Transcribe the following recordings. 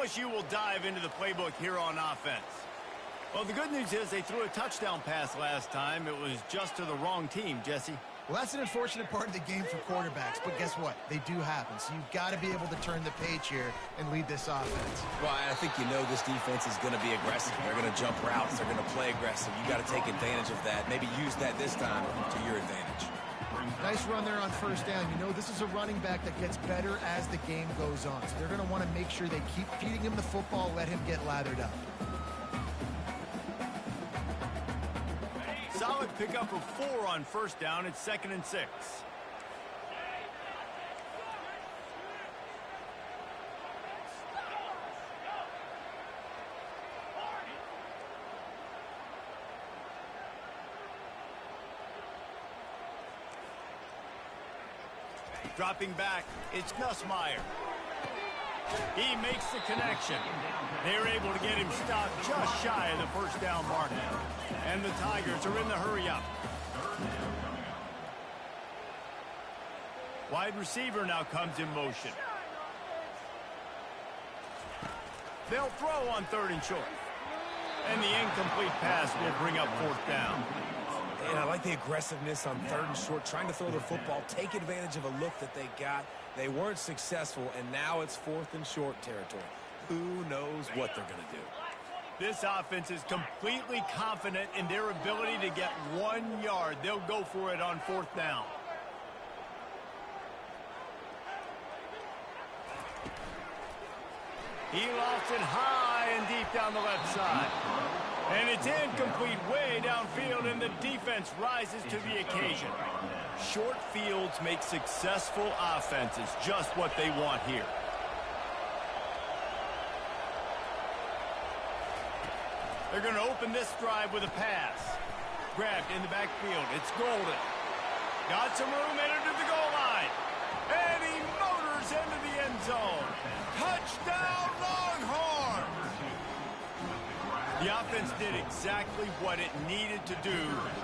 LSU will dive into the playbook here on offense. Well, the good news is they threw a touchdown pass last time. It was just to the wrong team, Jesse. Well, that's an unfortunate part of the game for quarterbacks, but guess what? They do happen, so you've got to be able to turn the page here and lead this offense. Well, I think you know this defense is going to be aggressive. They're going to jump routes. They're going to play aggressive. You got to take advantage of that. Maybe use that this time to your advantage. Nice run there on first down. You know, this is a running back that gets better as the game goes on, so they're going to want to make sure they keep feeding him the football, let him get lathered up. Solid pickup of 4 on first down. It's 2nd and 6. Dropping back, it's Nussmeier. He makes the connection. They're able to get him stopped just shy of the first down mark. And the Tigers are in the hurry-up. Wide receiver now comes in motion. They'll throw on 3rd and short. And the incomplete pass will bring up 4th down. And I like the aggressiveness on 3rd and short, trying to throw the football, take advantage of a look that they got. They weren't successful, and now it's 4th and short territory. Who knows what they're going to do? This offense is completely confident in their ability to get 1 yard. They'll go for it on 4th down. He lofts it high and deep down the left side. And it's incomplete way downfield, and the defense rises to the occasion. Short fields make successful offenses, just what they want here. They're going to open this drive with a pass. Grabbed in the backfield. It's Golden. Got some room, entered to the goal line. And he motors into the end zone. Touchdown, Longhorns! The offense did exactly what it needed to do,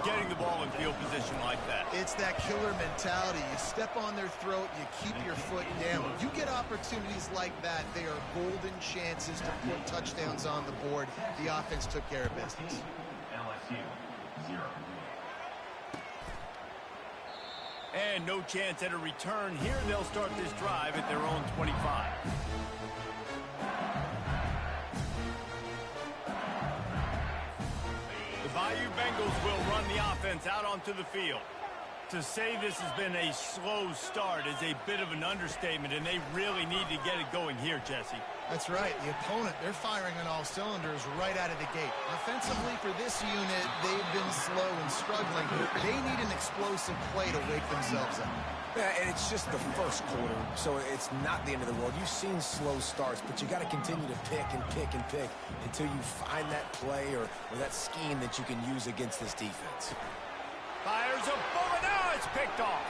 getting the ball in field position like that. It's that killer mentality. You step on their throat, you keep your foot down. When you get opportunities like that, they are golden chances to put touchdowns on the board. The offense took care of business. LSU, 0. And no chance at a return here. They'll start this drive at their own 25. The Bayou Bengals will run the offense out onto the field. To say this has been a slow start is a bit of an understatement, and they really need to get it going here, Jesse. That's right. The opponent, they're firing on all cylinders right out of the gate. Offensively, for this unit, they've been slow and struggling. They need an explosive play to wake themselves up. Yeah, and it's just the first quarter, so it's not the end of the world. You've seen slow starts, but you got to continue to pick and pick and pick until you find that play or that scheme that you can use against this defense. Fires a bullet. Now it's picked off.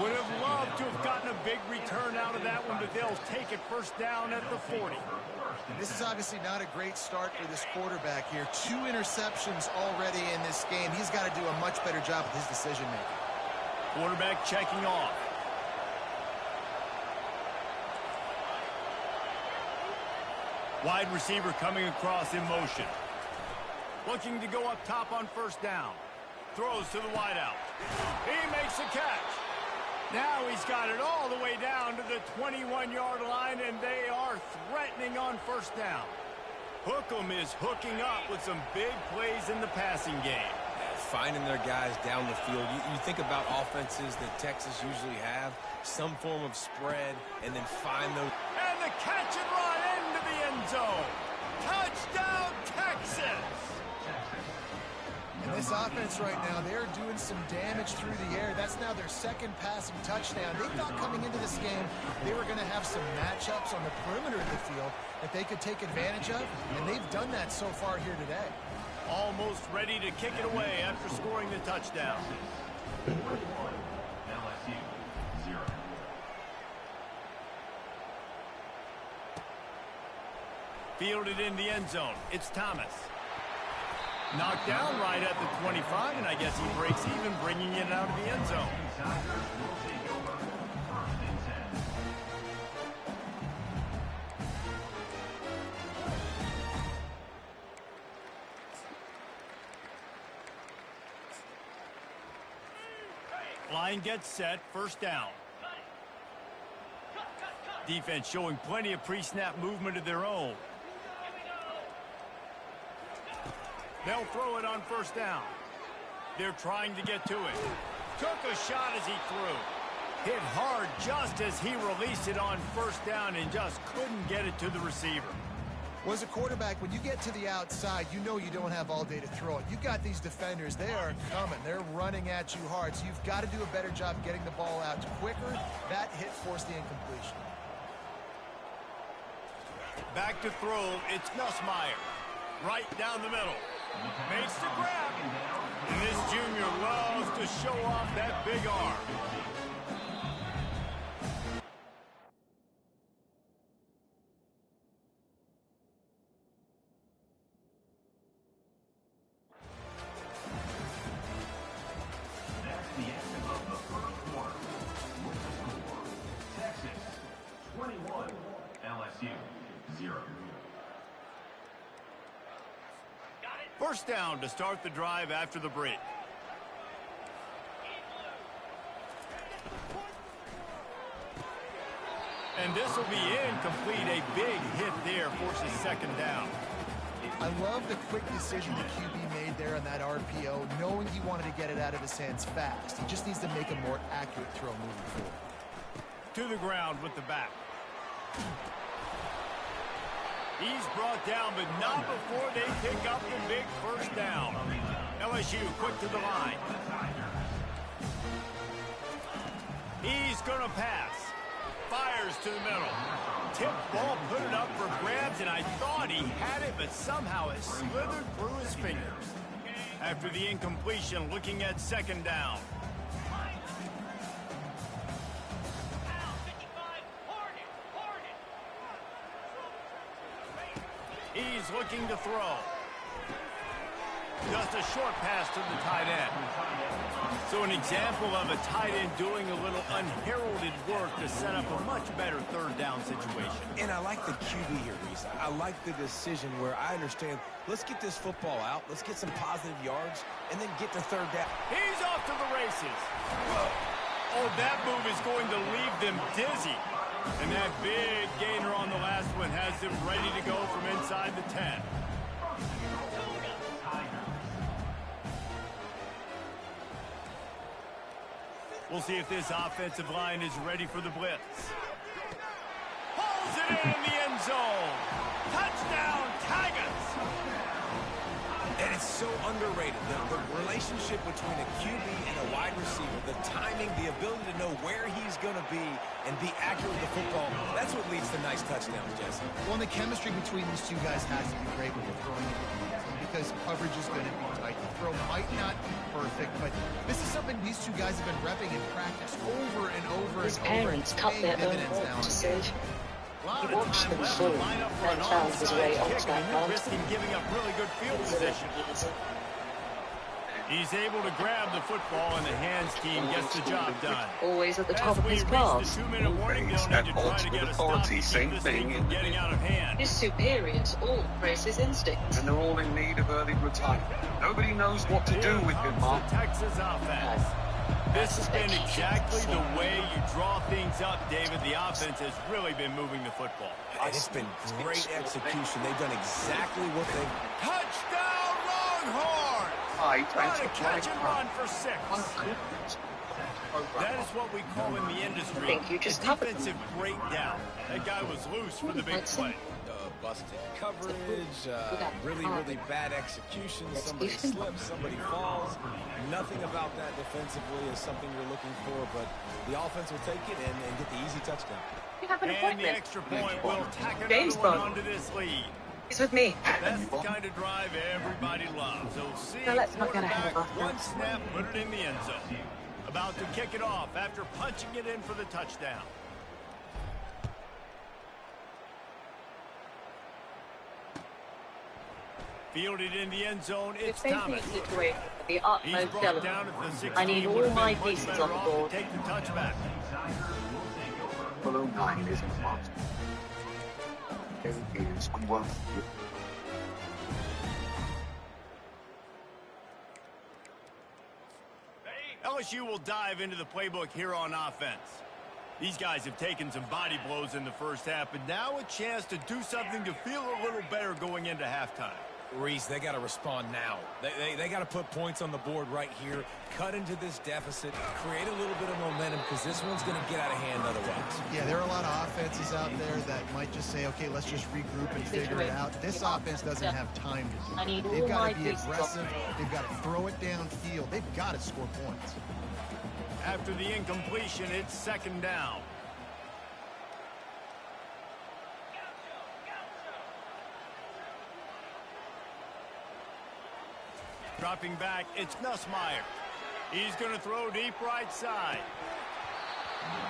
Would have loved to have gotten a big return out of that one, but they'll take it first down at the 40. This is obviously not a great start for this quarterback here. 2 interceptions already in this game. He's got to do a much better job with his decision-making. Quarterback checking off. Wide receiver coming across in motion. Looking to go up top on first down. Throws to the wideout. He makes the catch. Now he's got it all the way down to the 21-yard line, and they are threatening on first down. Hookem is hooking up with some big plays in the passing game. Finding their guys down the field. You think about offenses that Texas usually have, some form of spread, and then find those. And the catch and run into the end zone. Touchdown, Texas! And this offense right now, they're doing some damage through the air. That's now their 2nd passing touchdown. They thought coming into this game they were going to have some matchups on the perimeter of the field that they could take advantage of, and they've done that so far here today. Almost ready to kick it away after scoring the touchdown. LSU, 0. Fielded in the end zone. It's Thomas. Knocked down right at the 25, and I guess he breaks even, bringing it out of the end zone. Line gets set, first down. Defense showing plenty of pre-snap movement of their own. They'll throw it on first down. They're trying to get to it. Took a shot as he threw. Hit hard just as he released it on first down and just couldn't get it to the receiver. Well, as a quarterback, when you get to the outside, you know you don't have all day to throw it. You've got these defenders. They are coming. They're running at you hard. So you've got to do a better job getting the ball out quicker. That hit forced the incompletion. Back to throw. It's Nussmeier. Right down the middle. Makes the grab. And this junior loves to show off that big arm. That's the end of the first quarter. With the score, Texas 21, LSU 0. First down to start the drive after the break. And this will be incomplete. A big hit there forces second down. I love the quick decision the QB made there on that RPO, knowing he wanted to get it out of his hands fast. He just needs to make a more accurate throw moving forward. To the ground with the back. He's brought down, but not before they pick up the big first down. LSU quick to the line. He's going to pass. Fires to the middle. Tip ball, put it up for grabs, and I thought he had it, but somehow it slithered through his fingers. After the incompletion, looking at second down. He's looking to throw. Just a short pass to the tight end. So an example of a tight end doing a little unheralded work to set up a much better third down situation. And I like the QB here, Reese. I like the decision where I understand, let's get this football out, let's get some positive yards, and then get to third down. He's off to the races. Oh, that move is going to leave them dizzy. And that big gainer on the last one has them ready to go from inside the 10. We'll see if this offensive line is ready for the blitz. Pulls it in the end zone. Touchdown, Tigers! And it's so underrated. The relationship between a QB and a wide receiver, the timing, the ability to know where he's going to be and be accurate with the football, that's what leads to nice touchdowns, Jesse. Well, and the chemistry between these two guys has to be great when you're throwing it because coverage is going to be tight. The throw might not be perfect, but this is something these two guys have been repping in practice over and over His and over. parents cut their own work to serve. He watched them fall and found his way onto that mountain. Risking giving up really good field position. He's able to grab the football, and the hands team gets the job done. Always at the top of his class. The 2-minute warning, they'll need to try to get a stop to keep this thing from getting out of hand. His superiors all praise his instincts. And they're all in need of early retirement. Nobody knows what to do with him, Mark. The Texas offense. This has been exactly the way you draw things up, David. The offense has really been moving the football. And it's been great execution. They've done exactly what they've... Touchdown, Longhorns! Trying to catch and run for 6. That is what we call in the industry Think you just covered them. defensive breakdown. That guy was loose for the big play. Busted coverage, really bad execution. Somebody slips, somebody falls. Nothing about that defensively is something you're looking for, but the offense will take it and get the easy touchdown. You have an And the appointment. extra point will tack James another one Bond. onto this lead. He's with me. That's the kind of drive everybody loves. So see, Now let's not get ahead of quarterback, ourselves. one snap, put it in the end zone. About to kick it off after punching it in for the touchdown. Fielded in the end zone, it's If they Thomas. think it's great for the He's utmost brought element, down at the 16. I need Would all have my been much pieces better on the off to board. take the touchback. Below 9 is impossible. There is one. LSU will dive into the playbook here on offense. These guys have taken some body blows in the first half, but now a chance to do something to feel a little better going into halftime. Reese, they got to respond now. They got to put points on the board right here, cut into this deficit, create a little bit of momentum, because this one's going to get out of hand otherwise. Yeah, there are a lot of offenses out there that might just say, okay, let's just regroup and figure it out. This offense doesn't have time to do it. They've got to be aggressive. They've got to throw it downfield. They've got to score points. After the incompletion, it's second down. Dropping back, it's Nussmeier. He's going to throw deep right side.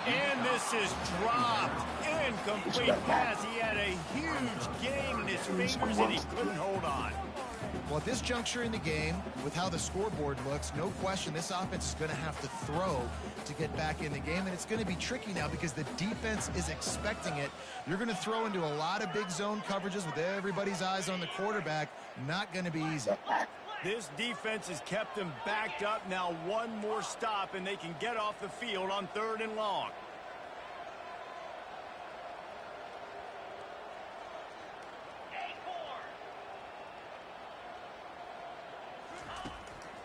And this is dropped. Incomplete pass. He had a huge gain in his fingers and he couldn't hold on. Well, at this juncture in the game, with how the scoreboard looks, no question this offense is going to have to throw to get back in the game, and it's going to be tricky now because the defense is expecting it. You're going to throw into a lot of big zone coverages with everybody's eyes on the quarterback. Not going to be easy. This defense has kept them backed up. Now one more stop, and they can get off the field on 3rd and long.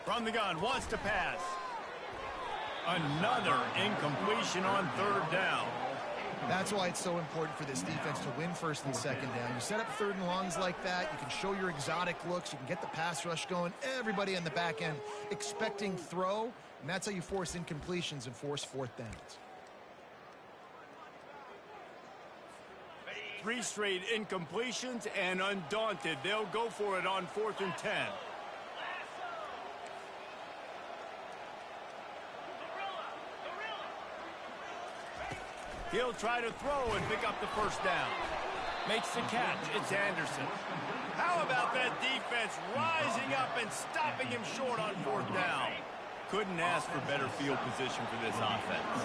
From the gun, wants to pass. Another incompletion on 3rd down. That's why it's so important for this defense to win 1st and 2nd down. You set up 3rd and longs like that, you can show your exotic looks, you can get the pass rush going, everybody on the back end expecting throw, and that's how you force incompletions and force 4th downs. 3 straight incompletions, and undaunted, they'll go for it on 4th and 10. He'll try to throw and pick up the 1st down. Makes the catch. It's Anderson. How about that defense rising up and stopping him short on 4th down? Couldn't ask for better field position for this offense.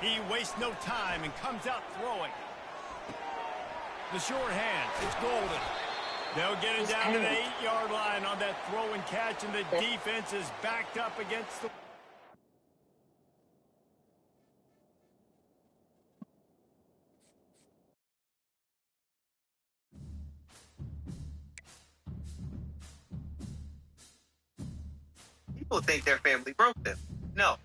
He wastes no time and comes out throwing. The short hands. It's Golden. They'll get it down to the 8-yard line on that throw and catch, and the defense is backed up against the... People think their family broke them. No,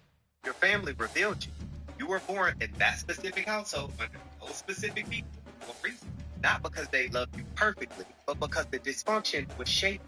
your family revealed you. You were born in that specific household under those specific people for a reason. Not because they loved you perfectly, but because the dysfunction was shaped.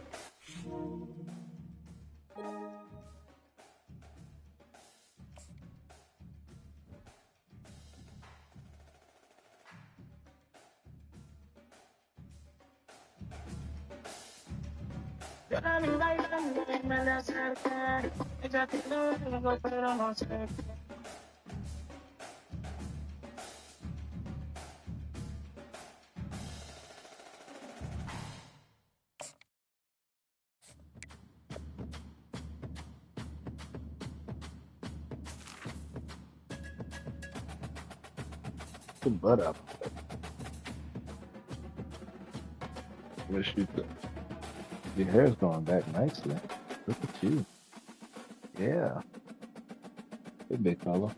Good butt up. Wish you could. Your hair's going back nicely. Look at you. Yeah. Hey, big fella.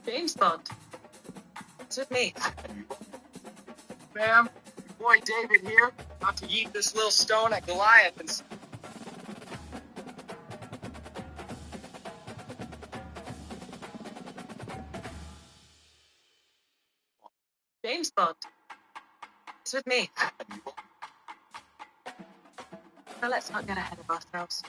James Bond. It's with me. Ma'am, your boy David here. About to yeet this little stone at Goliath and... James Bond. It's with me. Now let's not get ahead of ourselves.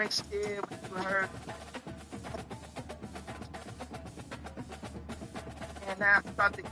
Still with her. And now I'm about to...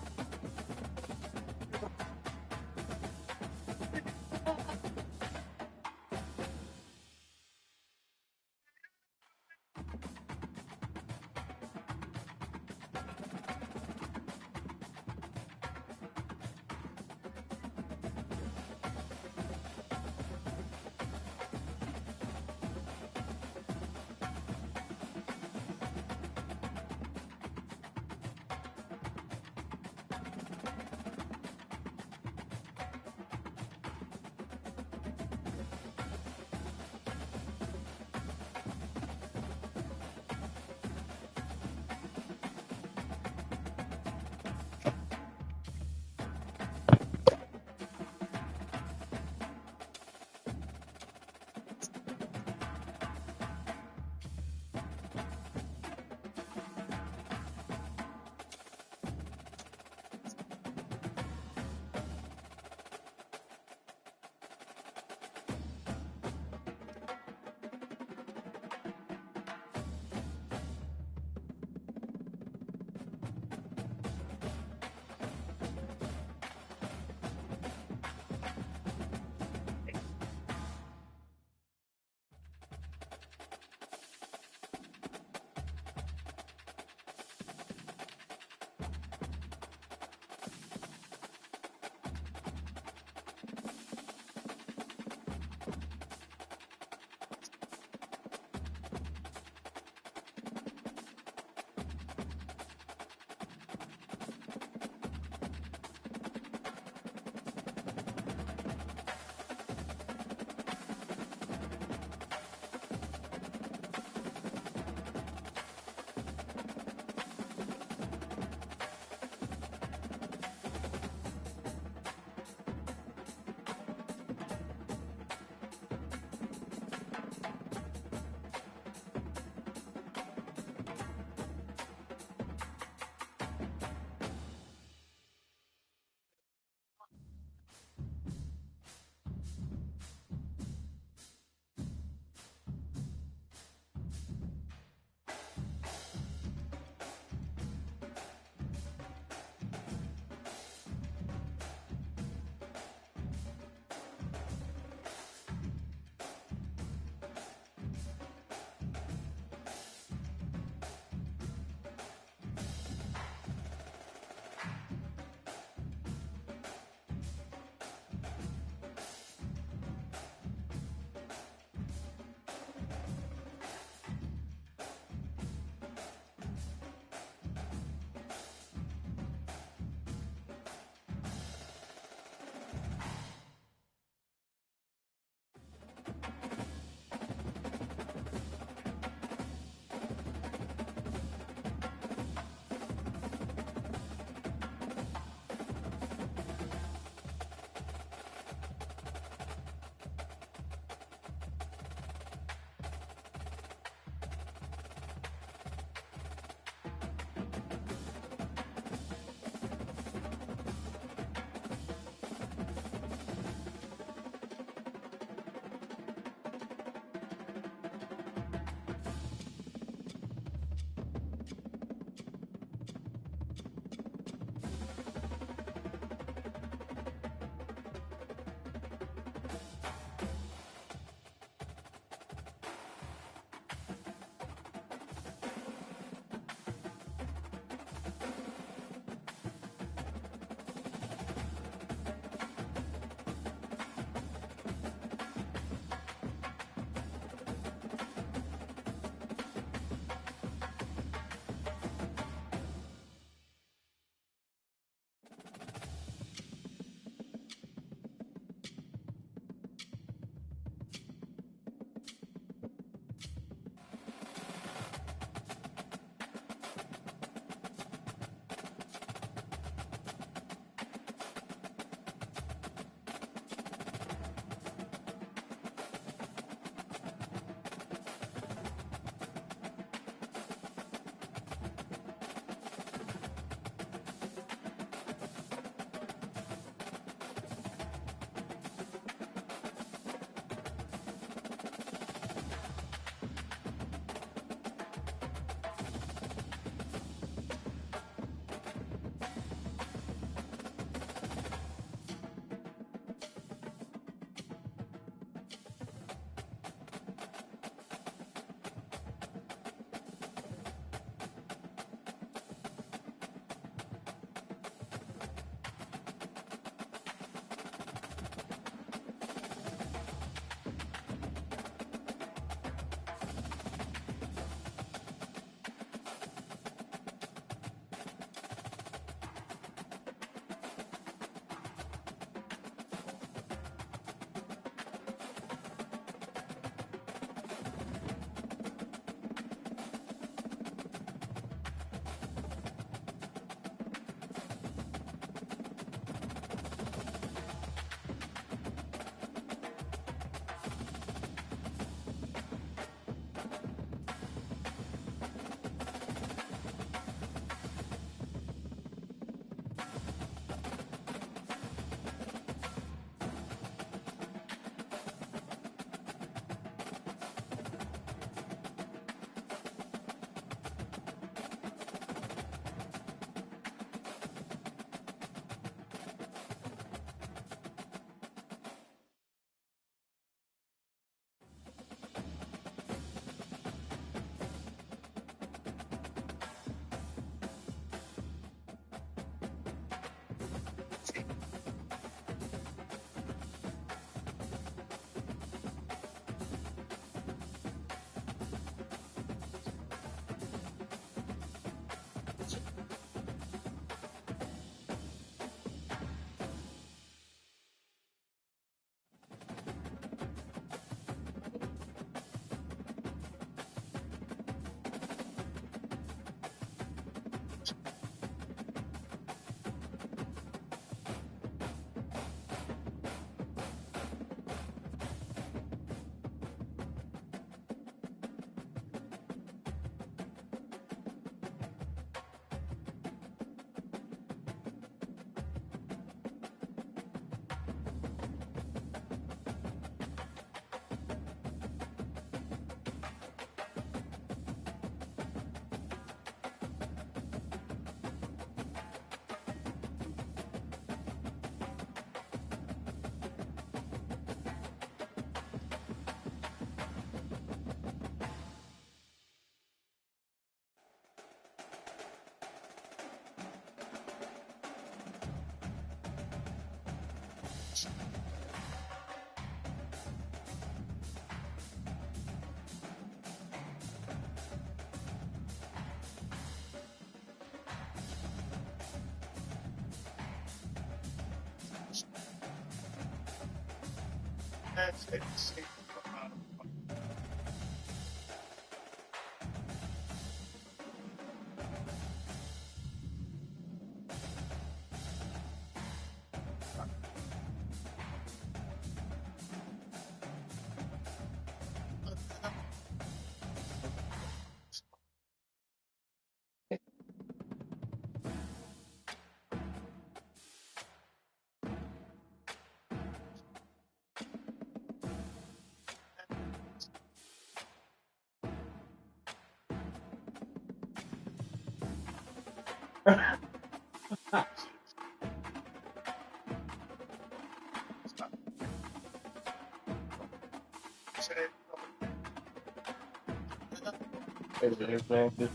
Is it implanted?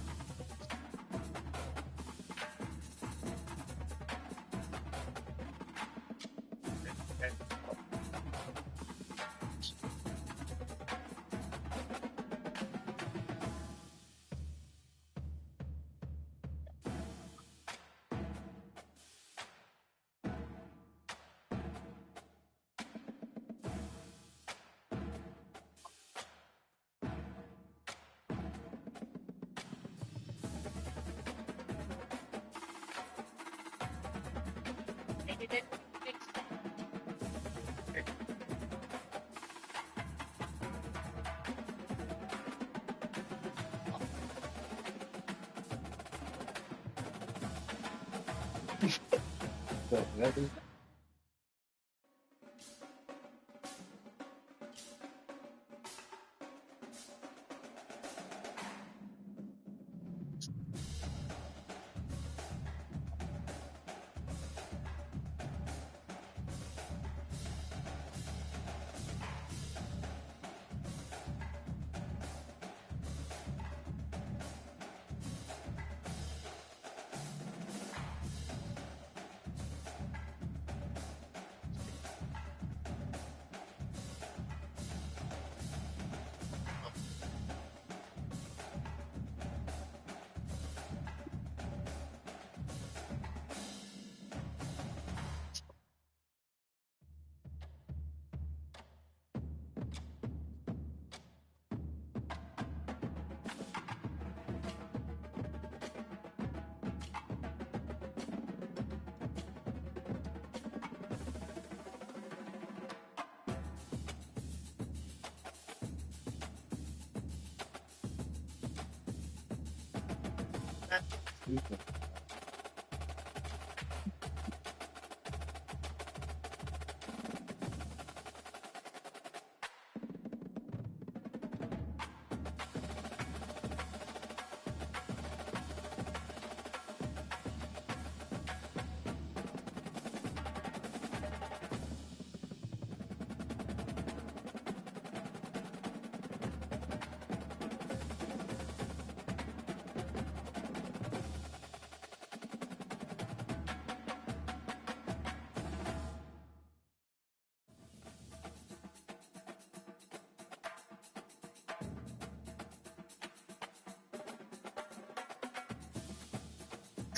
That is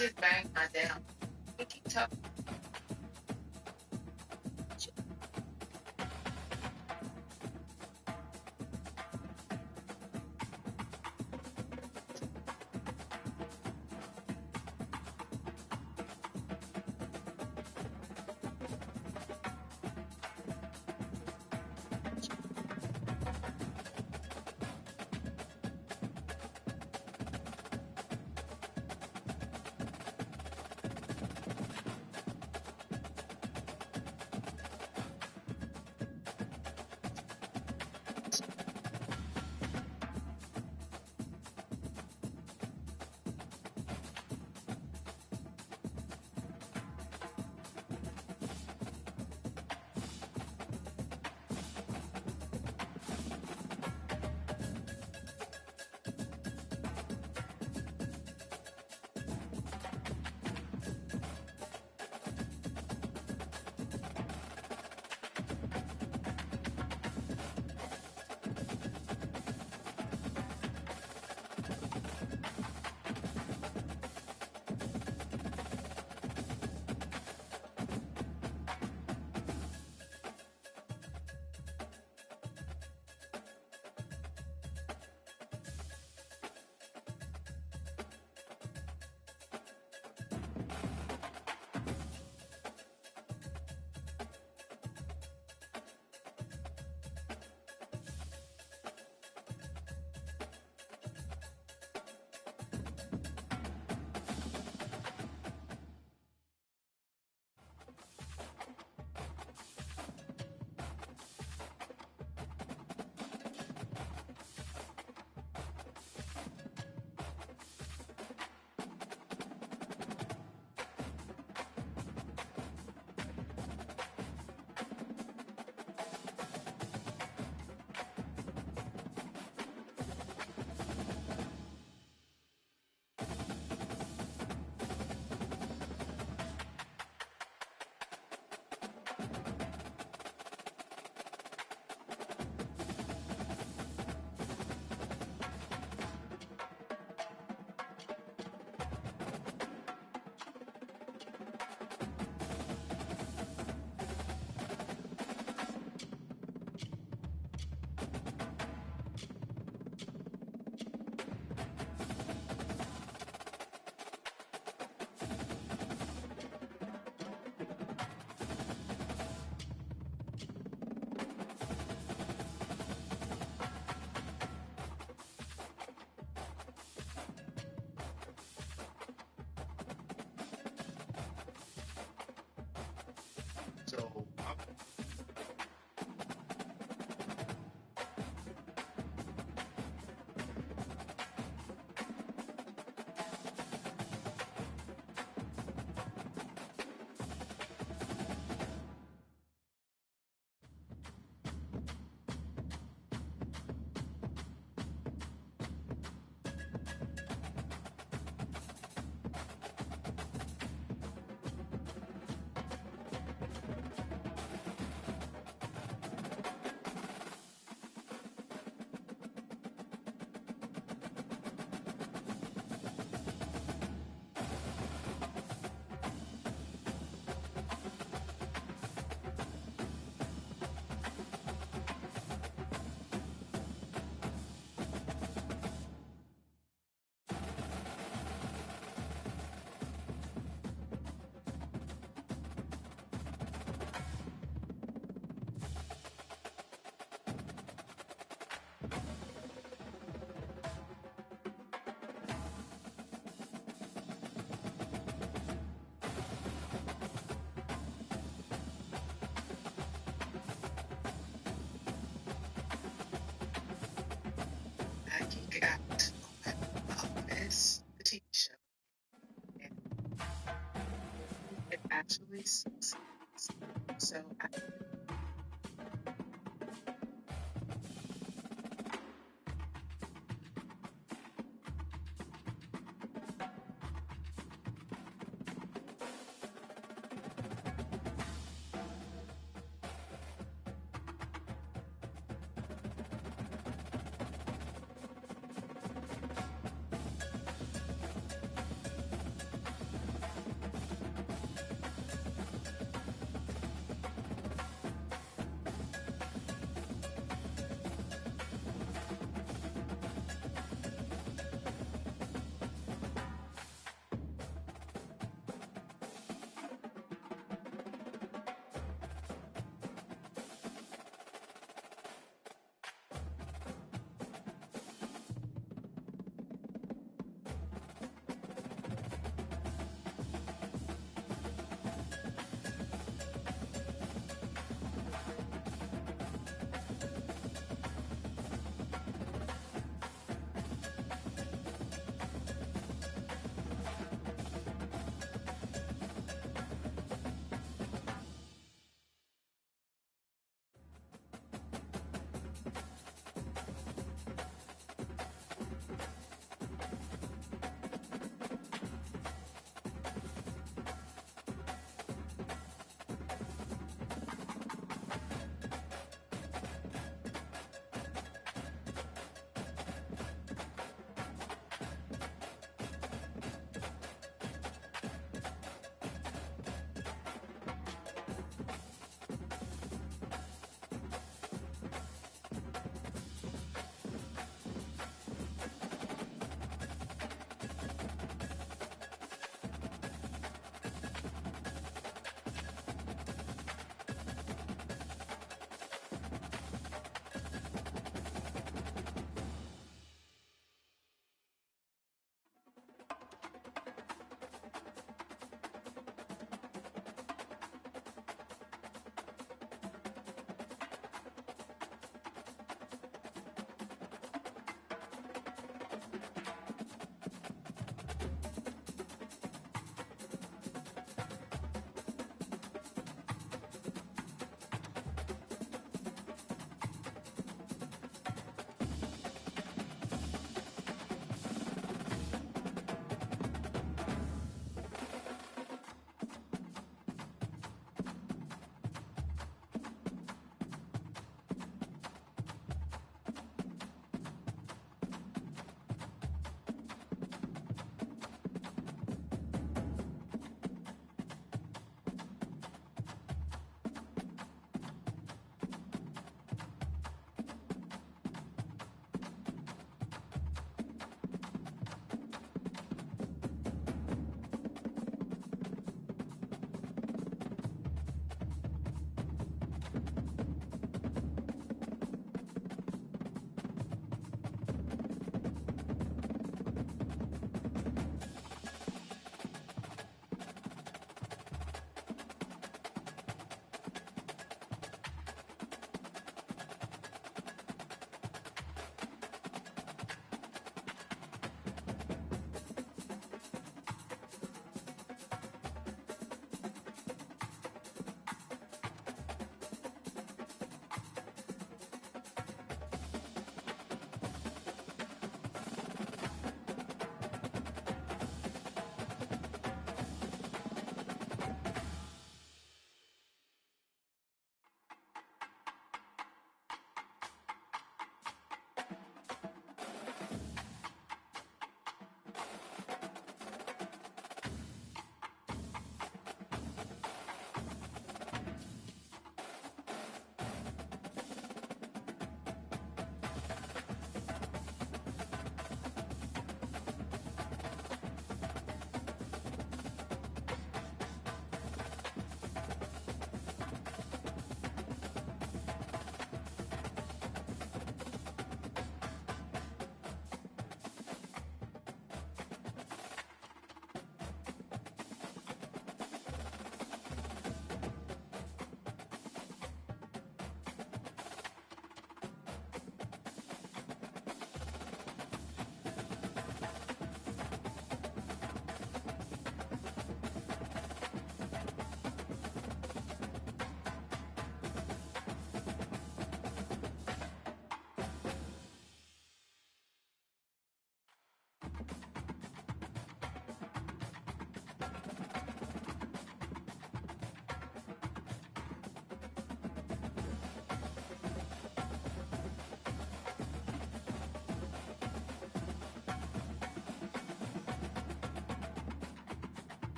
Just bang my down. We keep talking. also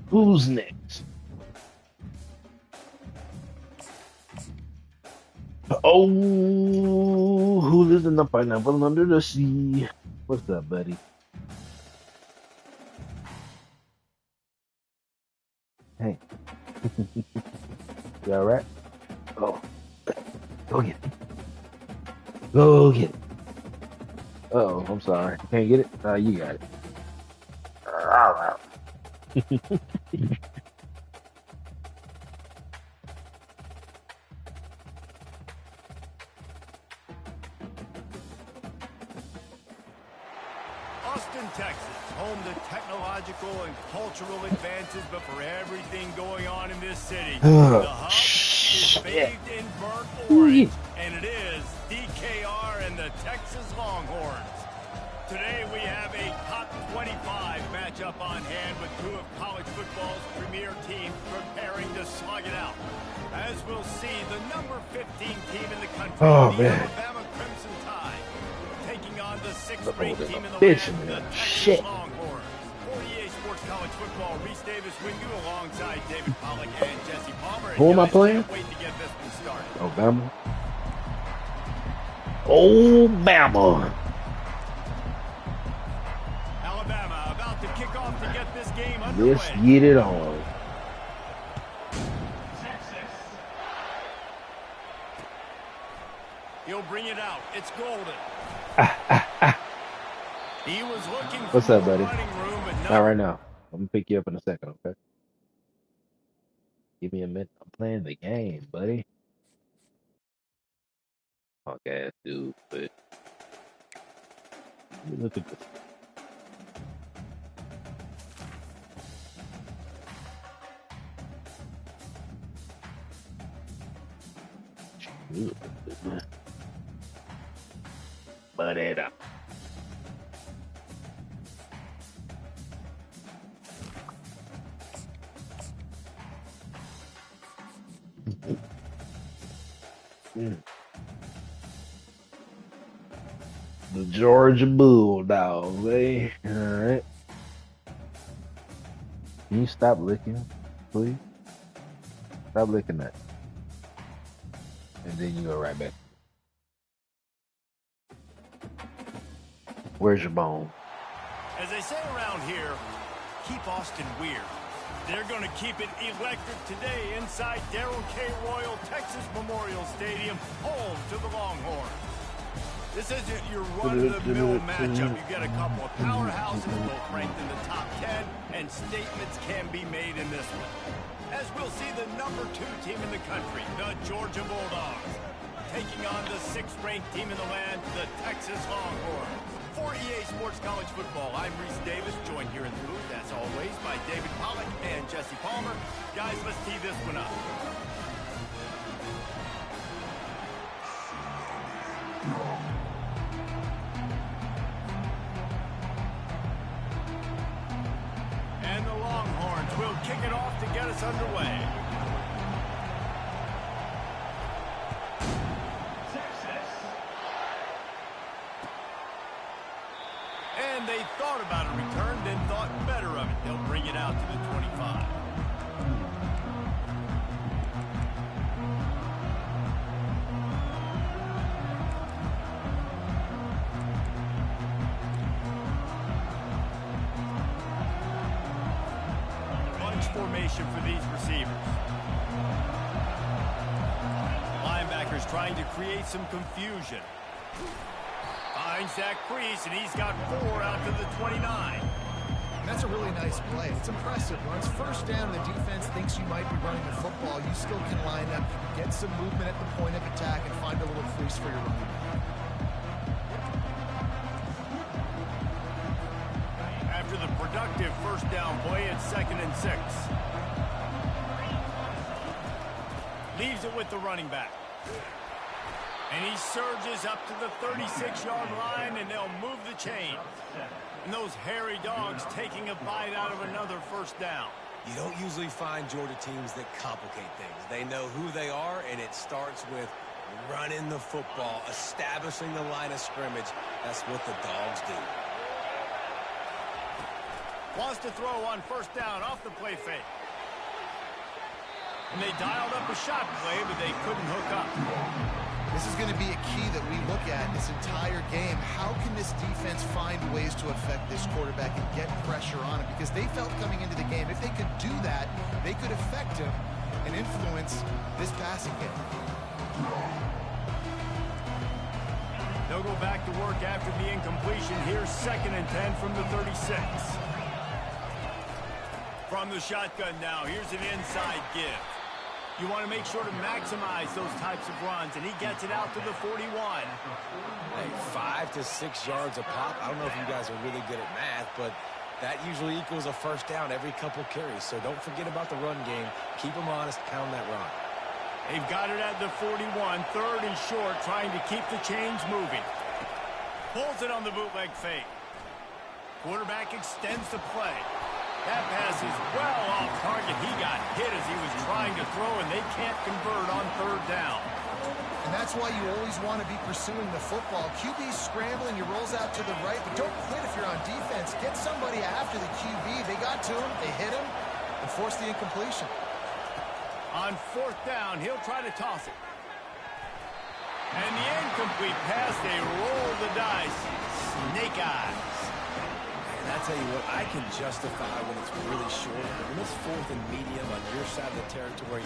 Who's next? Oh, who lives in the pineapple under the sea? What's up, buddy? Hey, you all right? Oh, go get it. Go get it. Uh-oh, I'm sorry. Can't get it? You got it. All right. Austin, Texas, home to technological and cultural advances, but for everything going on in this city, the hub is bathed in burnt orange, and it is DKR and the Texas Longhorns. Today we have a top 25 matchup on hand with two of college football's premier teams preparing to slug it out. As we'll see, the number 15 team in the country, the Alabama Crimson Tide, taking on the 6th-ranked team in the land, the Texas Longhorns. 48 Sports College Football, Reese Davis with you alongside David Pollack and Jesse Palmer. Who am I playing? Wait to get this one started. Alabama. Alabama. Alabama about to kick off to get this game underway. Let's get it on. He'll bring it out. It's Golden. He was looking What's for up, buddy? running room, but Not right now. I'm gonna pick you up in a second, okay? Give me a minute. I'm playing the game, buddy. Punk ass dude, but look at this. But it up. The Georgia Bulldogs, eh? All right. Can you stop licking, please? Stop licking that. And then you go right back. Where's your bone? As they say around here, keep Austin weird. They're going to keep it electric today inside Darrell K. Royal Texas Memorial Stadium, home to the Longhorns. This isn't your run-of-the-mill matchup. You get a couple of powerhouses, both ranked in the top 10, and statements can be made in this one. As we'll see the number 2 team in the country, the Georgia Bulldogs, taking on the 6th-ranked team in the land, the Texas Longhorns. 48 Sports College Football. I'm Reese Davis, joined here in the booth, as always, by David Pollack and Jesse Palmer. Guys, let's tee this one up. And the Longhorns will kick it off to get us underway. And they thought about a return, then thought better of it. They'll bring it out to the 25. Bunch formation for these receivers. Linebackers trying to create some confusion. Finds that crease, and he's got 4 out to the 29. And that's a really nice play. It's impressive. When it's first down, the defense thinks you might be running the football. You still can line up, get some movement at the point of attack, and find a little crease for your running back. After the productive first down play, it's 2nd and 6. Leaves it with the running back. And he surges up to the 36-yard line, and they'll move the chain. And those hairy dogs taking a bite out of another first down. You don't usually find Georgia teams that complicate things. They know who they are, and it starts with running the football, establishing the line of scrimmage. That's what the dogs do. Wants to throw on first down off the play fake. And they dialed up a shot play, but they couldn't hook up. This is going to be a key that we look at this entire game. How can this defense find ways to affect this quarterback and get pressure on him? Because they felt coming into the game, if they could do that, they could affect him and influence this passing game. They'll go back to work after the incompletion. Here's 2nd and 10 from the 36. From the shotgun now, here's an inside give. You want to make sure to maximize those types of runs, and he gets it out to the 41. Hey, 5 to 6 yards a pop. I don't know if you guys are really good at math, but that usually equals a first down every couple carries. So don't forget about the run game. Keep them honest, pound that rock. They've got it at the 41, 3rd and short, trying to keep the chains moving. Pulls it on the bootleg fake. Quarterback extends the play. That pass is well off target. He got hit as he was trying to throw, and they can't convert on 3rd down. And that's why you always want to be pursuing the football. QB's scrambling, he rolls out to the right, but don't quit if you're on defense. Get somebody after the QB. They got to him, they hit him, and forced the incompletion. On 4th down, he'll try to toss it. And the incomplete pass, they roll the dice. Snake eyes. And I tell you what, I can justify when it's really short, but when it's 4th and medium on your side of the territory,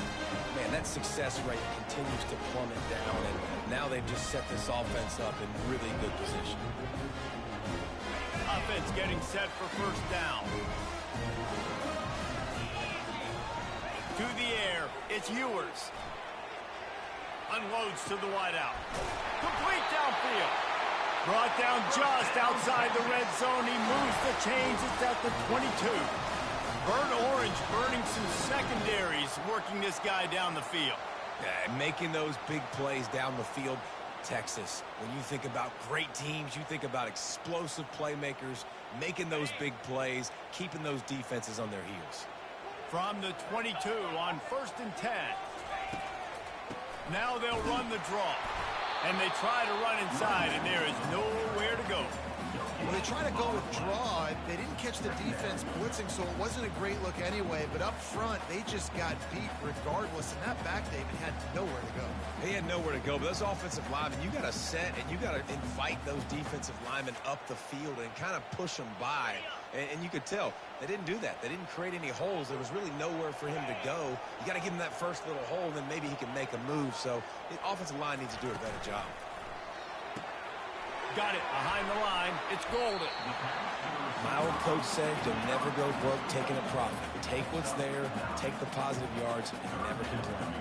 man, that success rate continues to plummet down, and now they've just set this offense up in really good position. Offense getting set for 1st down. To the air, it's Ewers. Unloads to the wideout. Complete downfield. Brought down just outside the red zone. He moves the chains. It's at the 22. Burnt orange burning some secondaries, working this guy down the field. Yeah, making those big plays down the field. Texas, when you think about great teams, you think about explosive playmakers, making those big plays, keeping those defenses on their heels. From the 22 on 1st and 10. Now they'll run the draw. And they try to run inside, and there is nowhere to go. Well, they try to go with draw. They didn't catch the defense blitzing, so it wasn't a great look anyway. But up front, they just got beat regardless. And that back, David, had nowhere to go. He had nowhere to go, but those offensive linemen, you got to set and you got to invite those defensive linemen up the field and kind of push them by. And you could tell they didn't do that. They didn't create any holes. There was really nowhere for him to go. You got to give him that first little hole, and then maybe he can make a move. So the offensive line needs to do a better job. Got it behind the line. It's golden. My old coach said, you'll never go broke taking a profit. Take what's there, take the positive yards, and never complain.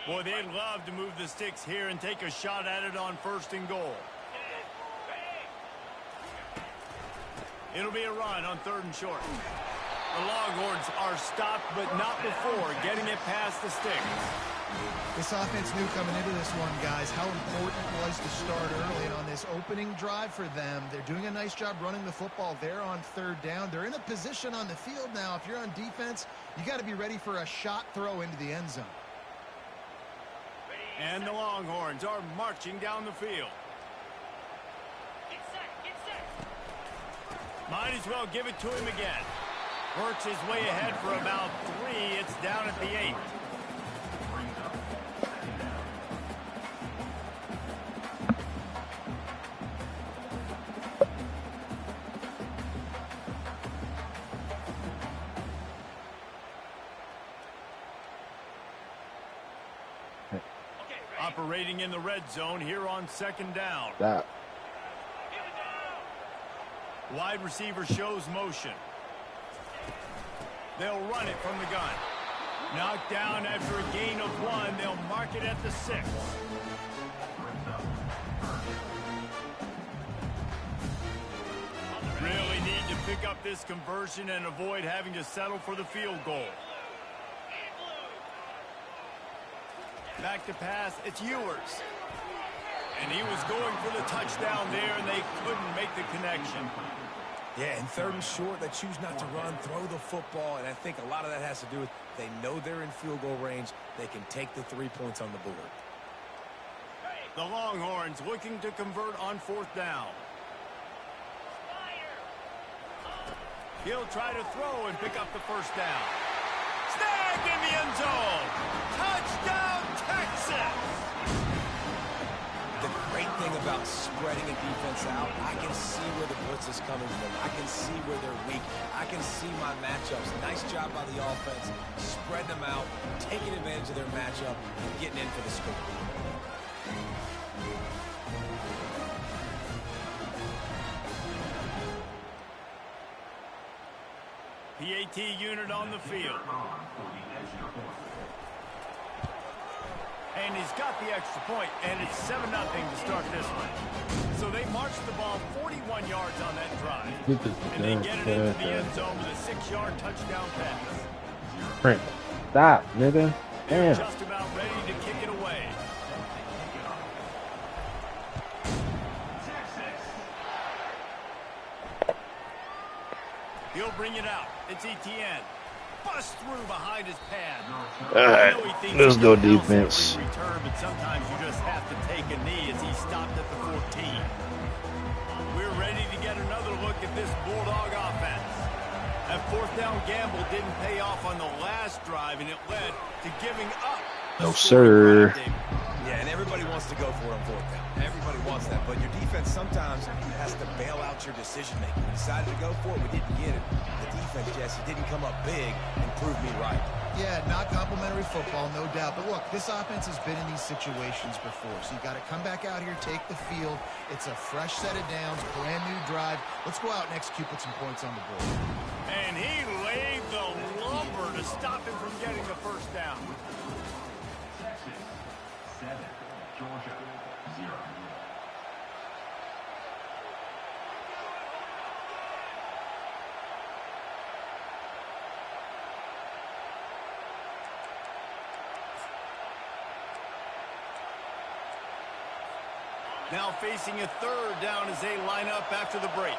Boy, they'd love to move the sticks here and take a shot at it on 1st and goal. It'll be a run on 3rd and short. The Longhorns are stopped, but not before getting it past the sticks. This offense knew coming into this one, guys, how important it was to start early. And on this opening drive for them, they're doing a nice job running the football. They're on 3rd down. They're in a position on the field now. If you're on defense, you got to be ready for a shot throw into the end zone. And the Longhorns are marching down the field. Might as well give it to him again. Works his way ahead for about 3. It's down at the 8. Operating in the red zone here on 2nd down. Stop. Wide receiver shows motion. They'll run it from the gun. Knocked down after a gain of 1. They'll mark it at the 6. Really need to pick up this conversion and avoid having to settle for the field goal. Back to pass, it's Ewers. And he was going for the touchdown there, and they couldn't make the connection. Yeah, and 3rd and short, they choose not to run, throw the football, and I think a lot of that has to do with they know they're in field goal range. They can take the 3 points on the board. The Longhorns looking to convert on 4th down. He'll try to throw and pick up the 1st down. Snagged in the end zone. Touchdown, Texas! The great thing about spreading a defense out, I can see where the blitz is coming from. I can see where they're weak. I can see my matchups. Nice job by the offense. Spread them out, taking advantage of their matchup, and getting in for the score. PAT unit on the field. And he's got the extra point, and it's 7-0 to start this one. So they march the ball 41 yards on that drive. And they get it into the end zone with a 6-yard touchdown pass. Print. Stop, nigga. They're Damn. just about ready to kick it away. He'll bring it out. It's Etienne. Bust through behind his pad. All right, let's go defense. Return, but sometimes you just have to take a knee as he stopped at the 14. We're ready to get another look at this Bulldog offense. That 4th down gamble didn't pay off on the last drive, and it led to giving up. No, sir. Yeah, and everybody wants to go for it on 4th down. Everybody wants that, but your defense sometimes has to bail out your decision-making. We decided to go for it. We didn't get it. The defense, Jesse, didn't come up big and prove me right. Yeah, not complimentary football, no doubt. But look, this offense has been in these situations before. So you got to come back out here, take the field. It's a fresh set of downs, brand new drive. Let's go out and execute, put some points on the board. And he laid the lumber to stop him from getting the 1st down. Texas 7, Georgia 0. Now facing a 3rd down as they line up after the break.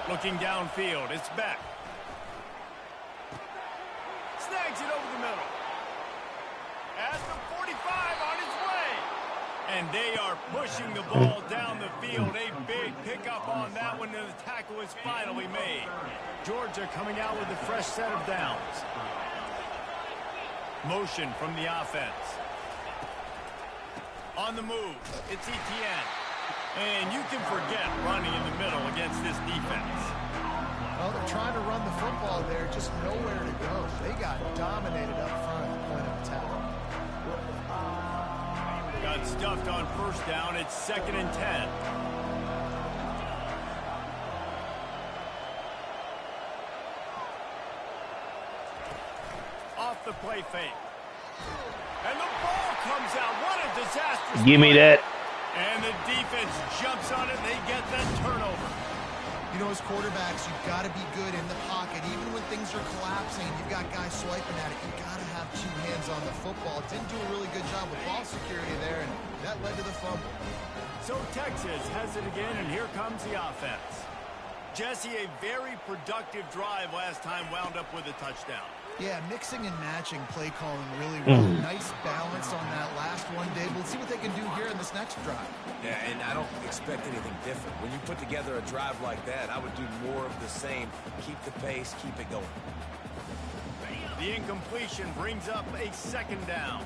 Looking downfield, it's Beck. Snags it over the middle. At the 45 on his way. And they are pushing the ball down the field. A big pickup on that one, and the tackle is finally made. Georgia coming out with a fresh set of downs. Motion from the offense. On the move, it's Etienne. And you can forget running in the middle against this defense. Well, they're trying to run the football there, just nowhere to go. They got dominated up front at the point of attack. Got stuffed on 1st down. It's 2nd and 10. Off the play fake. And the ball comes out. What a disastrous Give me play. that. And the defense jumps on it, and they get that turnover. You know, as quarterbacks, you've got to be good in the pocket. Even when things are collapsing, you've got guys swiping at it. You've got to have 2 hands on the football. Didn't do a really good job with ball security there, and that led to the fumble. So Texas has it again, and here comes the offense. Jesse, a very productive drive last time, wound up with a touchdown. Yeah, mixing and matching play calling really well. Nice balance on that last one, Dave. We'll see what they can do here in this next drive. Yeah, and I don't expect anything different. When you put together a drive like that, I would do more of the same. Keep the pace, keep it going. The incompletion brings up a 2nd down.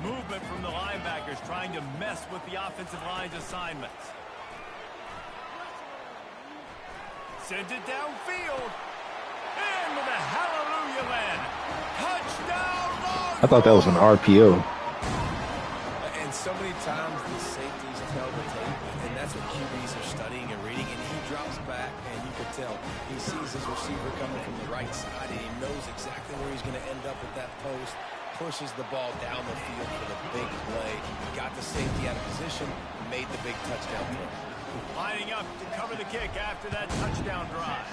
Movement from the linebackers trying to mess with the offensive line's assignments. Sends it downfield. And with a hallelujah land. Touchdown, Longhorns! I thought that was an RPO. And so many times the safeties tell the tape, and that's what QBs are studying and reading, and he drops back, and you could tell he sees his receiver coming from the right side, and he knows exactly where he's going to end up at that post, pushes the ball down the field for the big play, got the safety out of position, made the big touchdown throw. Lining up to cover the kick after that touchdown drive.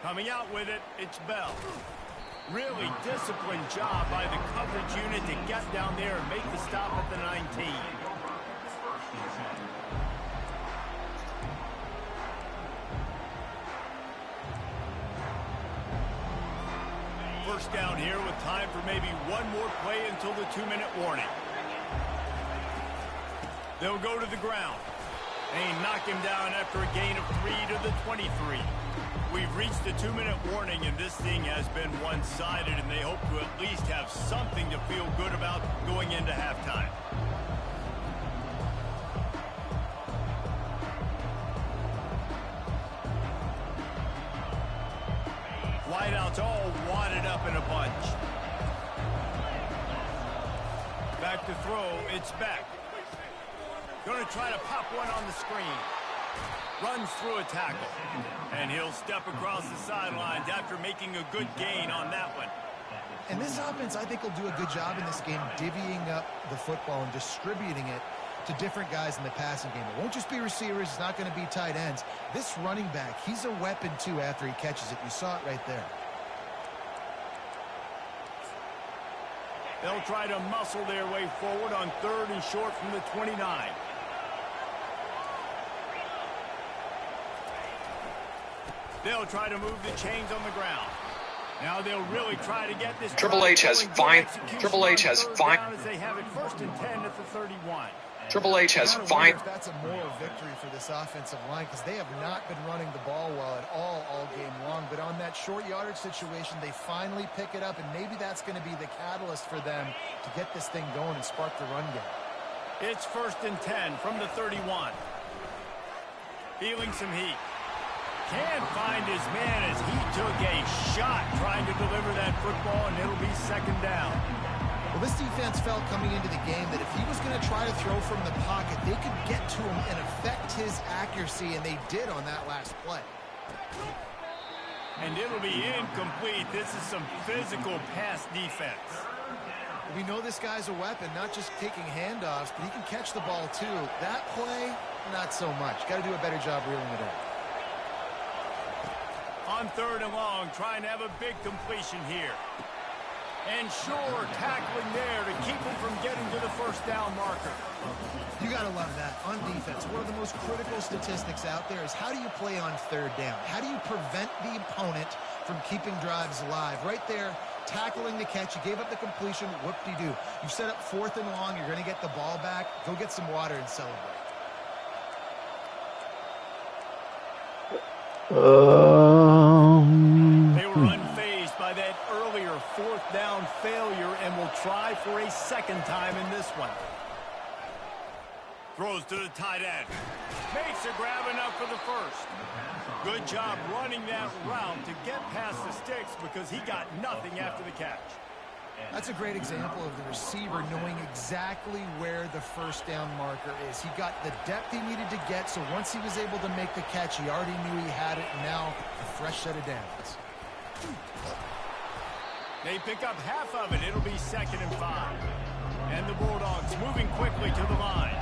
Coming out with it, it's Bell. Really disciplined job by the coverage unit to get down there and make the stop at the 19. first down here with time for maybe one more play until the 2-minute warning. They'll go to the ground. They knock him down after a gain of 3 to the 23. We've reached the 2-minute warning, and this thing has been one-sided, and they hope to at least have something to feel good about going into halftime. Wideouts all wadded up in a bunch. Back to throw, it's back. Going to try to pop one on the screen. Runs through a tackle. And he'll step across the sidelines after making a good gain on that one. And this offense, I think, will do a good job in this game divvying up the football and distributing it to different guys in the passing game. It won't just be receivers. It's not going to be tight ends. This running back, he's a weapon, too, after he catches it. You saw it right there. They'll try to muscle their way forward on 3rd and short from the 29. They'll try to move the chains on the ground. Now they'll really try to get this. Triple H has fine. Triple H has fine. As they have it 1st and 10 at the 31. Triple H has fine. That's a moral victory for this offensive line because they have not been running the ball well at all game long. But on that short yardage situation, they finally pick it up, and maybe that's going to be the catalyst for them to get this thing going and spark the run game. It's 1st and 10 from the 31. Feeling some heat. Can't find his man as he took a shot trying to deliver that football, and it'll be 2nd down. Well, this defense felt coming into the game that if he was going to try to throw from the pocket, they could get to him and affect his accuracy, and they did on that last play. And it'll be incomplete. This is some physical pass defense. We know this guy's a weapon, not just kicking handoffs, but he can catch the ball too. That play, not so much. Got to do a better job reeling it in. On 3rd and long, trying to have a big completion here. And sure, tackling there to keep him from getting to the 1st down marker. You got to love that. On defense, one of the most critical statistics out there is how do you play on 3rd down? How do you prevent the opponent from keeping drives alive? Right there, tackling the catch. You gave up the completion. Whoop-de-doo. You set up 4th and long. You're going to get the ball back. Go get some water and celebrate. They were unfazed by that earlier 4th down failure and will try for a 2nd time in this one. Throws to the tight end. Makes a grab enough for the 1st. Good job running that route to get past the sticks because he got nothing after the catch. That's a great example of the receiver knowing exactly where the 1st down marker is. He got the depth he needed to get, so once he was able to make the catch, he already knew he had it, and now a fresh set of downs. They pick up half of it. It'll be 2nd and 5. And the Bulldogs moving quickly to the line.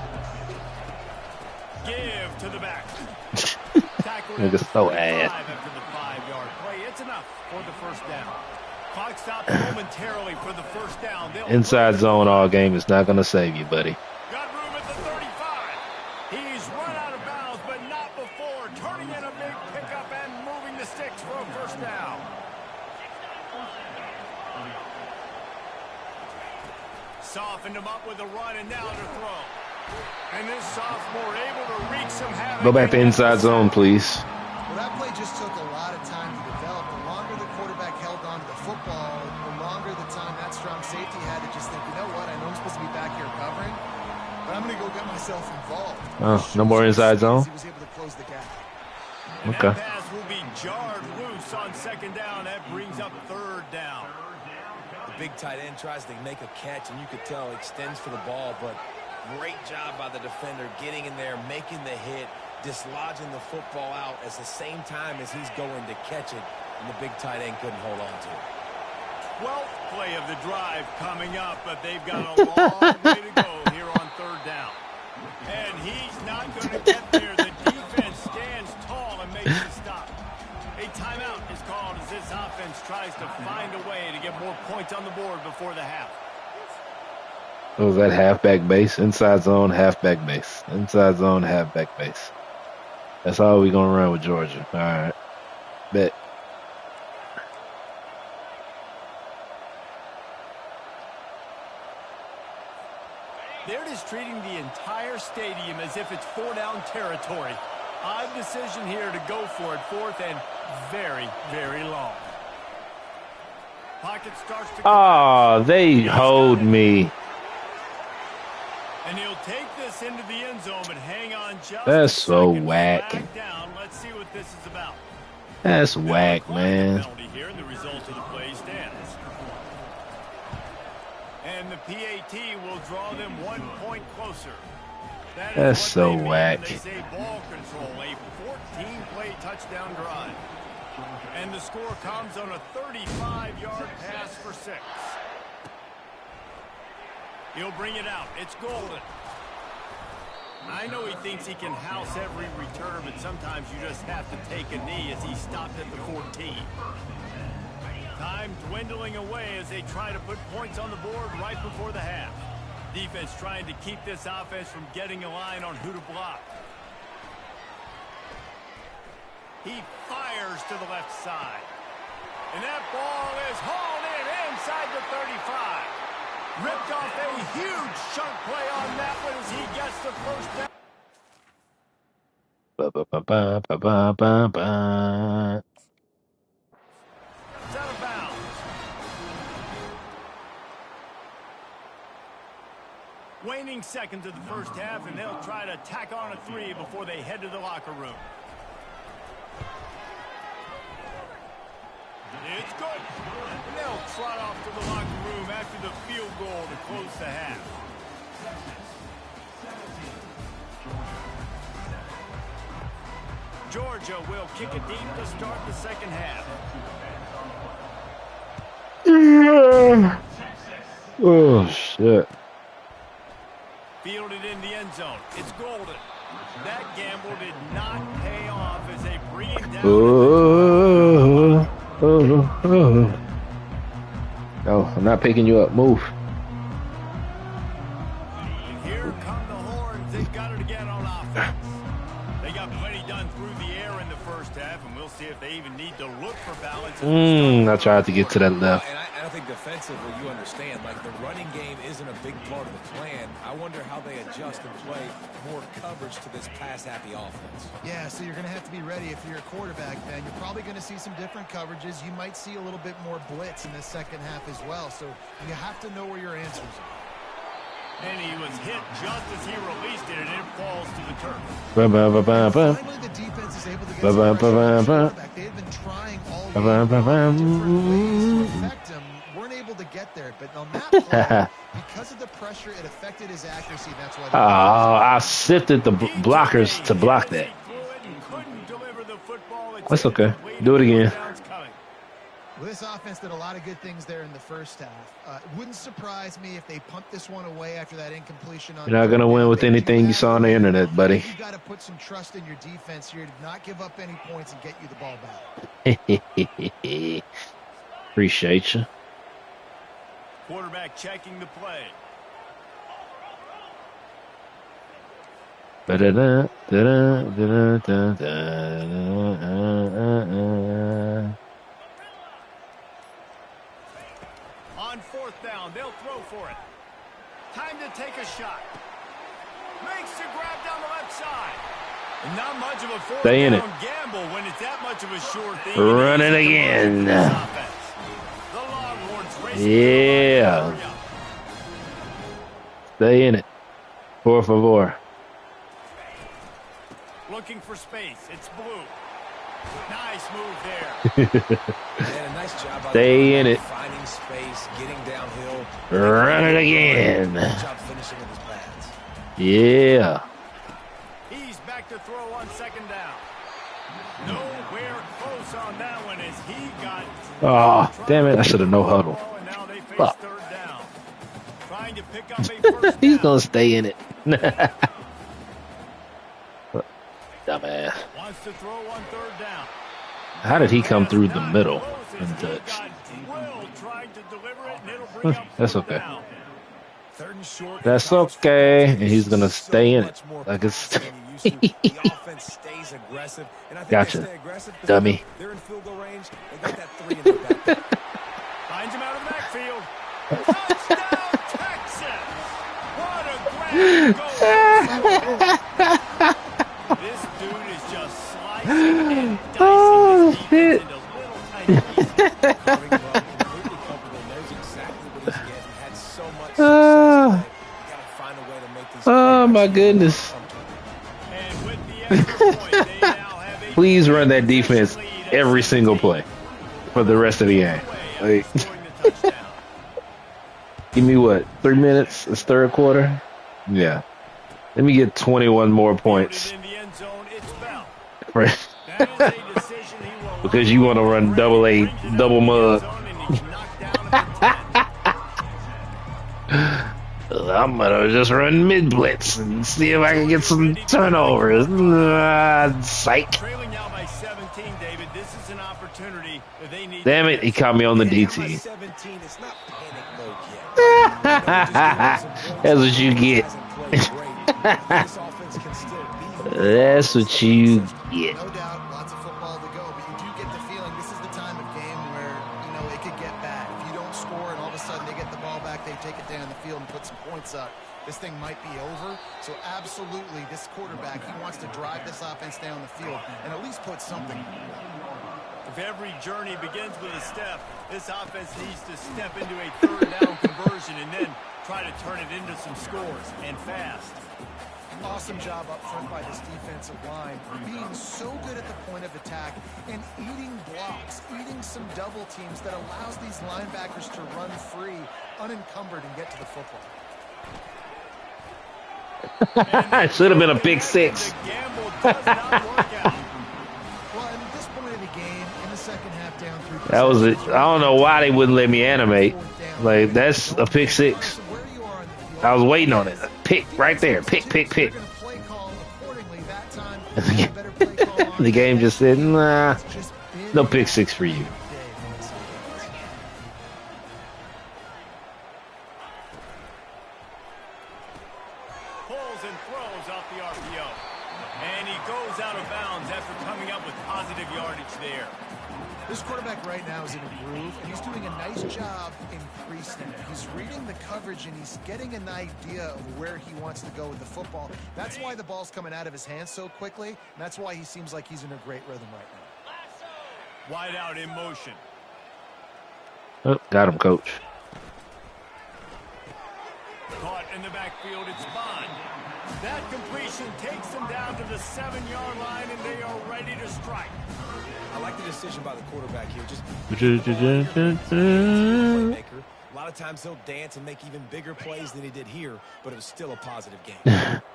Give to the back. Nigga so ass. After the 5-yard play. It's enough for the 1st down. Clock stops momentarily for the 1st down. Inside zone all game is not going to save you, buddy. Got room at the 35. He's run out of bounds, but not before. Turning in a big pickup and moving the sticks for a 1st down. Softened him up with a run and now to throw. And this sophomore able to wreak some havoc. Go back to inside zone, please. Well, that play just took a lot of time to develop. The longer the quarterback held on to the football, the longer the time that strong safety had to just think, you know what, I know I'm supposed to be back here covering, but I'm going to go get myself involved. Oh, no more inside zone? He was able to close the gap. And okay. That pass will be jarred loose on 2nd down. That brings up 3rd down. The big tight end tries to make a catch, and you could tell extends for the ball, but great job by the defender getting in there, making the hit, dislodging the football out at the same time as he's going to catch it, and the big tight end couldn't hold on to it. 12th play of the drive coming up, but they've got a long way to go here on 3rd down. And he's not going to get there. The defense stands tall and makes the stop. A timeout is called as this offense tries to find a way to get more points on the board before the half. What was that, halfback base? Inside zone, halfback base. Inside zone, halfback base. That's all we're going to run with Georgia. All right. Bet. entire stadium as if it's 4-down territory. Odd decision here to go for it, 4th and very, very long. Pocket starts to Oh, they hold me. And he'll take this into the end zone, but hang on just That's a so second. whack. Flag down. Let's see what this is about. That's whack, man. Penalty here, and the result of the play stands. And the PAT will draw them 1 point closer. That's so whack. They say ball control, a 14-play touchdown drive. And the score comes on a 35-yard pass for 6. He'll bring it out. It's Golden. I know he thinks he can house every return, but sometimes you just have to take a knee as he stopped at the 14. Time dwindling away as they try to put points on the board right before the half. Defense trying to keep this offense from getting a line on who to block. He fires to the left side. And that ball is hauled in inside the 35. Ripped off a huge chunk play on that one as he gets the first down. It's out of bounds. Waning seconds of the first half, and they'll try to tack on a 3 before they head to the locker room. It's good. And they'll trot off to the locker room after the field goal to close the half. Georgia will kick it deep to start the second half. Oh, shit. Fielded in the end zone. It's Golden. That gamble did not pay off as they bring it down. No, I'm not picking you up. Move. And here come the horns. They've got it again on offense. They got plenty done through the air in the first half, and we'll see if they even need to look for balance. I tried to get to that left. And I think defensively, you understand, like the running game isn't a big part of the plan. I wonder how they adjust and play more coverage to this pass-happy offense. Yeah, so you're going to have to be ready if you're a quarterback, Ben. You're probably going to see some different coverages. You might see a little bit more blitz in the second half as well. So you have to know where your answers are. And he was hit just as he released it, and it falls to the turf. Finally, the defense is able to get some pressure on the quarterback. They had been trying all game different ways to affect him. Weren't able to get there, but on that play, because of the pressure, it affected his accuracy. That's why. I sifted the blockers to block that. That's okay. Do it again. Well, this offense did a lot of good things there in the first half. It wouldn't surprise me if they pumped this one away after that incompletion. You're not going to win with anything you saw on the internet, buddy. You've got to put some trust in your defense here to not give up any points and get you the ball back. Appreciate you. Quarterback checking the play. On 4th down, they'll throw for it. Time to take a shot. Makes the grab down the left side. And not much of a 4th down gamble when it's that much of a sure thing. Run it again. Yeah. Stay in it. Por favor. Looking for space. It's Blue. Nice move there. Nice job. Stay in it. Finding space, getting downhill. Run it again. Good job finishing with his pads. Yeah. He's back to throw on 2nd down. Nowhere close on that one as he got. Oh, damn it. I should have no huddle. Fuck. Trying to pick up a first down. He's going to stay in it. Dumbass. Wants to throw on 3rd down. How did he come through the middle and touch? That's okay. That's okay. And he's going to stay in it. Like it's Gotcha. Dummy. They're in field goal range. They got that 3 in the back. Finds him out of the backfield. Touchdown, Texas! What a grand This dude is just slicing and dicing Oh, this defense shit. into little tiny pieces. Completely comfortable, knows exactly what he's getting, had so much success Ah. today. You gotta find a way to make these Oh, my quarterbacks goodness. comfortable. And with the extra point, they now have a Please run that possession defense lead at every single 17. play for the rest of the game. Away Like, after scoring the touchdown. give me what? 3 minutes? It's third quarter? Yeah. Let me get 21 more points. In the end zone, it's Bell. Right. That is a decision he will Because you want to run double A, double mug. I'm gonna just run mid blitz and see if I can get some turnovers. Psych. Trailing now by 17, David. This is an opportunity that they need. Damn it, he caught me on the By DT. 17, it's not panic mode yet. That's what you get. This offense can still be That's what you get. No doubt, lots of football to go, but you do get the feeling this is the time of game where, it could get bad. If you don't score and all of a sudden they get the ball back, they take it down the field and put some points up, this thing might be over. So absolutely, this quarterback, he wants to drive this offense down the field and at least put something. If every journey begins with a step, this offense needs to step into a third down conversion and then try to turn it into some scores, and fast. Awesome job up front by this defensive line, being so good at the point of attack and eating blocks, eating some double teams that allows these linebackers to run free, unencumbered, and get to the football. It should have been a pick six. The gamble does not work out. Well, and at this point of the game, in the second half, down 3. That was it. I don't know why they wouldn't let me animate. Like, that's a pick six. I was waiting on it. Pick right there. Pick. The game just said, nah, no pick six for you. Pulls and throws off the RPO. And he goes out of bounds after coming up with positive yardage there. This quarterback right now is in a groove, and he's doing a nice job increasing it. He's reading the coverage, and he's getting an idea of where he wants to go with the football. That's why the ball's coming out of his hands so quickly, and that's why he seems like he's in a great rhythm right now. Wide out in motion. Oh, got him, coach. Caught in the backfield, it's Bond. That completion takes them down to the 7-yard line, and they are ready to strike. I like the decision by the quarterback here. Just Playmaker. a lot of times he'll dance and make even bigger plays than he did here, but it was still a positive game.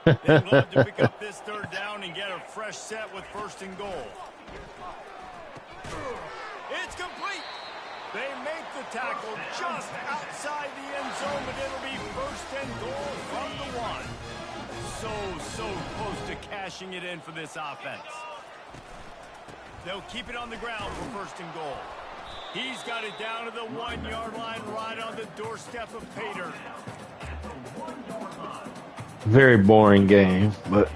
They'd love to pick up this third down and get a fresh set with 1st and goal. It's complete. They make the tackle just outside the end zone, but it'll be 1st and goal from the 1. So close to cashing it in for this offense. They'll keep it on the ground for 1st and goal. He's got it down to the 1-yard line, right on the doorstep of Pater. Very boring game, but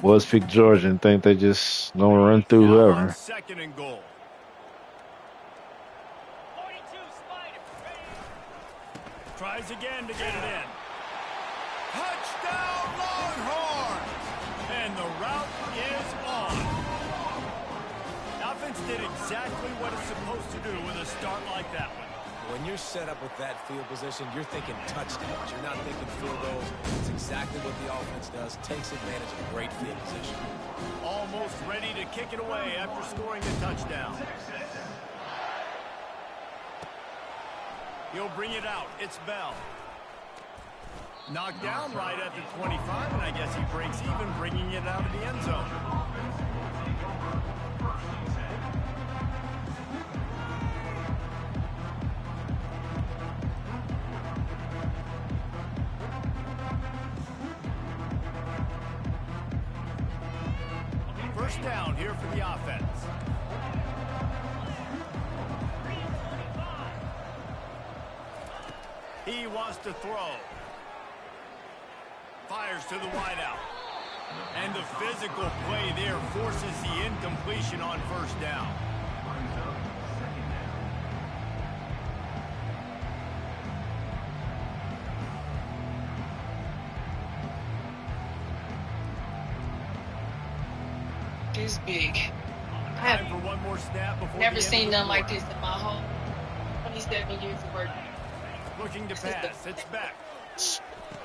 was pick Georgia and think they just gonna run through whoever. 2nd and goal. Tries again to get it in. Touchdown Longhorns! And the route is on. Offense did exactly what it's supposed to do with a start like that one. When you're set up with that field position, you're thinking touchdowns. You're not thinking field goals. It's exactly what the offense does. Takes advantage of a great field position. Almost ready to kick it away after scoring the touchdown. He'll bring it out. It's Bell. Knocked down right at the 25, and I guess he breaks even, bringing it out of the end zone. First down here for the offense. He wants to throw. Fires to the wideout. And the physical play there forces the incompletion on 1st down. this big. I Time for one more snap before never the seen end of nothing the like quarter. this in my whole 27 years of working. Looking to pass. It's back.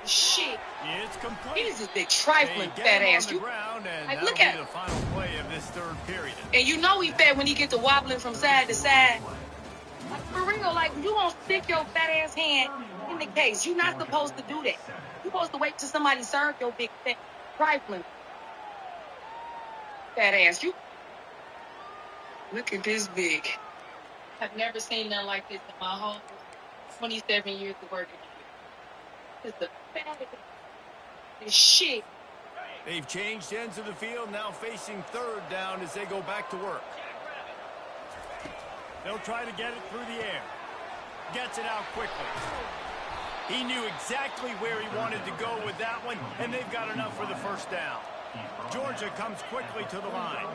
Shit. It's complete. This is big They trifling get fat him on ass. the You ground, and like that'll look be at the final play of this third period. and you know he fat when he gets to wobbling from side to side. Like for real, like you won't stick your fat ass hand in the case. You're not supposed to do that. You're supposed to wait till somebody serve your big fat trifling fat ass. You look at this big. I've never seen nothing like this in my whole 27 years of working. It's the fattest shit. They've changed ends of the field, now facing third down as they go back to work. They'll try to get it through the air. Gets it out quickly. He knew exactly where he wanted to go with that one, and they've got enough for the first down. Georgia comes quickly to the line.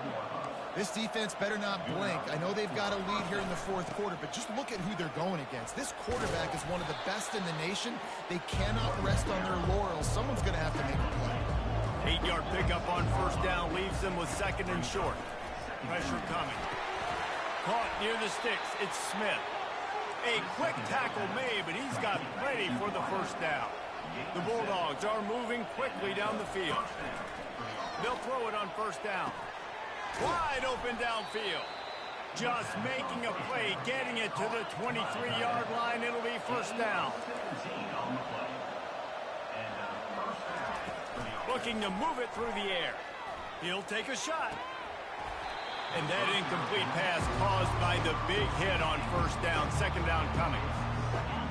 This defense better not blink. I know they've got a lead here in the fourth quarter, but just look at who they're going against. This quarterback is one of the best in the nation. They cannot rest on their laurels. Someone's going to have to make a play. 8-yard pickup on first down leaves them with second and short. Pressure coming. Caught near the sticks. It's Smith. A quick tackle made, but he's got plenty for the first down. The Bulldogs are moving quickly down the field. They'll throw it on first down. Wide open downfield. Just making a play, getting it to the 23-yard line. It'll be first down. Looking to move it through the air. He'll take a shot. And that incomplete pass caused by the big hit on first down. Second down coming.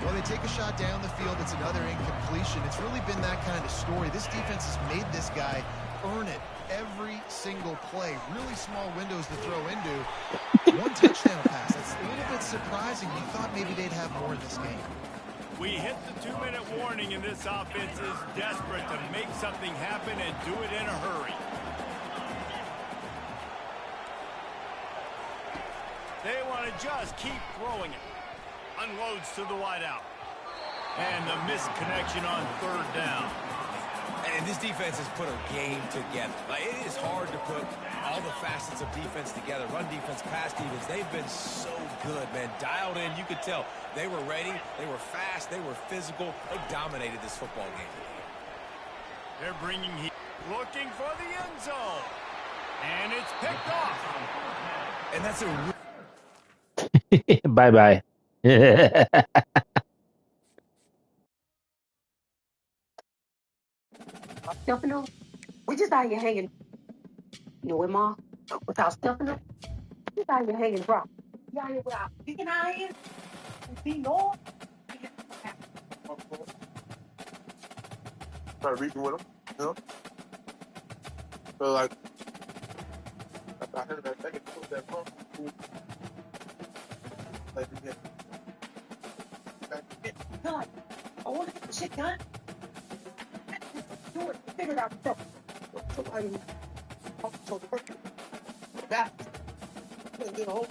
Well, they take a shot down the field. It's another incompletion. It's really been that kind of story. This defense has made this guy earn it every single play. Really small windows to throw into. One touchdown pass. That's a little bit surprising. You thought maybe they'd have more in this game. We hit the 2-minute warning, and this offense is desperate to make something happen and do it in a hurry. They want to just keep throwing it. Unloads to the wideout. And the missed connection on third down. And this defense has put a game together. Like, it is hard to put all the facets of defense together. Run defense, pass defense. They've been so good, man. Dialed in. You could tell they were ready. They were fast. They were physical. They dominated this football game. They're bringing heat. Looking for the end zone. And it's picked off. And that's a... Bye-bye. Stuffing them. We just out here hanging. You know what, Ma? Without stuffing them, we just out here hanging drop. We out here without picking our hands and be north. Start reading with them, you know? So, like, after I heard that, they can put that phone. Like, yeah. Feel like, I want to get the shit done. Do it. Figure it out. Somebody, so the person, that, did a whole lot.